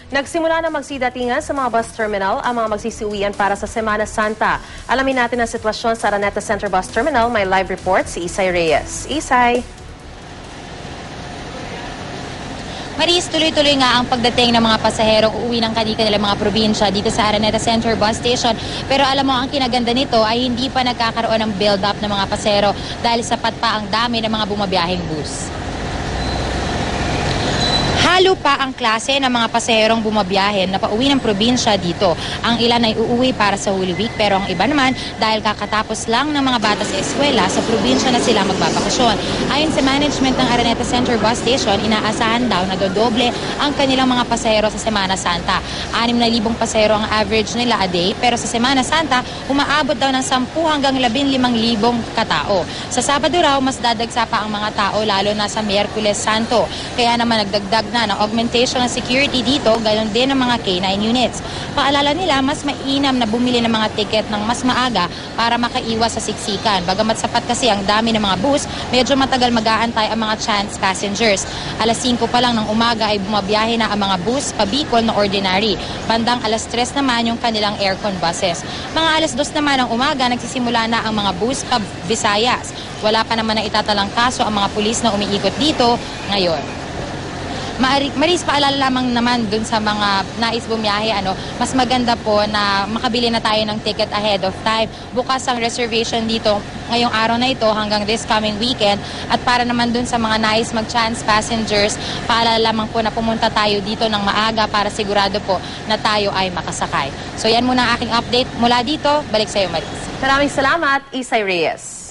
Nagsimula na magsidatingan sa mga bus terminal ang mga magsisiuwian para sa Semana Santa. Alamin natin ang sitwasyon sa Araneta Center Bus Terminal. May live report si Isay Reyes. Isay. Maris, tuloy-tuloy nga ang pagdating ng mga pasaherong uuwi ng kanilang mga probinsya dito sa Araneta Center Bus Station. Pero alam mo, ang kinaganda nito ay hindi pa nagkakaroon ng build-up ng mga pasahero dahil sapat pa ang dami ng mga bumabiyaheng bus. Halo pa ang klase ng mga pasaherong bumabiyahe na pauwi ng probinsya dito. Ang ilan ay uuwi para sa Holy Week pero ang iba naman dahil kakatapos lang ng mga bata sa eskwela sa probinsya na sila magbabakasyon. Ayon sa management ng Araneta Center Bus Station, inaasahan daw na dodoble ang kanilang mga pasahero sa Semana Santa. 6,000 pasahero ang average nila a day pero sa Semana Santa umaabot daw ng 10 hanggang 15,000 katao. Sa Sabado raw mas dadagsa pa ang mga tao lalo na sa Miyerkules Santo. Kaya naman nagdagdag na ng augmentation ng security dito, gayon din ng mga K9 units. Paalala nila, mas mainam na bumili ng mga ticket ng mas maaga para makaiwas sa siksikan. Bagamat sapat kasi ang dami ng mga bus, medyo matagal mag-aantay ang mga chance passengers. Alas 5 pa lang ng umaga ay bumabiyahe na ang mga bus pa Bicol na ordinary. Bandang alas 3 naman yung kanilang aircon buses. Mga alas 2 naman ng umaga, nagsisimula na ang mga bus pa Visayas. Wala pa naman na itatalang kaso ang mga pulis na umiikot dito ngayon. Maris, paalala lamang naman dun sa mga nais bumiyahe, mas maganda po na makabili na tayo ng ticket ahead of time. Bukas ang reservation dito ngayong araw na ito hanggang this coming weekend. At para naman dun sa mga nais mag-chance passengers, paalala lamang po na pumunta tayo dito ng maaga para sigurado po na tayo ay makasakay. So yan muna ang aking update mula dito. Balik sa iyo, Maris. Maraming salamat, Isay Reyes.